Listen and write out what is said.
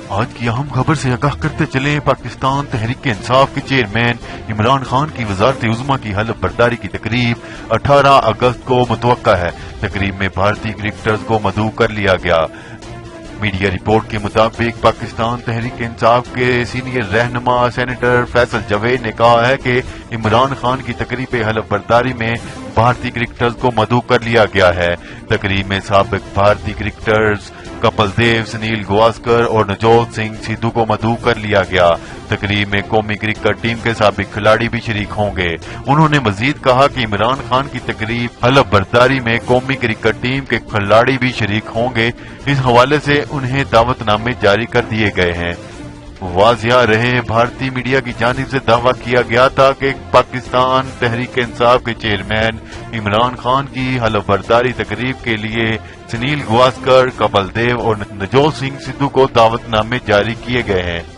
آج کی اہم خبر سے آگاہ کرتے چلیں، پاکستان تحریک انصاف کے چیئرمین عمران خان کی وزارت عظمیٰ کی حلف برداری کی تقریب 18 اگست کو متوقع ہے۔ تقریب میں بھارتی کرکٹرز کو مدعو کر لیا گیا۔ میڈیا رپورٹ کے مطابق پاکستان تحریک انصاف کے سینئر رہنما سینیٹر فیصل جاوید نے کہا ہے کہ عمران خان کی تقریب حلف برداری میں بھارتی کرکٹرز کو مدعو کر لیا گیا ہے۔ تقریب میں سابق بھارتی کرکٹرز کپل دیو، سنیل گواسکر اور نوجوت سنگھ سدھو کو مدعو کر لیا گیا۔ تقریب میں قومی کرکٹ ٹیم کے سابق کھلاڑی بھی شریک ہوں گے۔ انہوں نے مزید کہا کہ عمران خان کی تقریب حلف برداری میں قومی کرکٹ ٹیم کے کھلاڑی بھی شریک ہوں گے۔ اس حوالے سے انہیں دعوت نامے جاری کر دیے گئے ہیں۔ واضح رہے، بھارتی میڈیا کی جانب سے دعویٰ کیا گیا تھا کہ پاکستان تحریک انصاف کے چیئرمین عمران خان کی حلف برداری تقریب کے لیے سنیل گواسکر، کپل دیو اور نوجوت سنگھ سدھو کو دعوت نامے جاری کیے گئے ہیں۔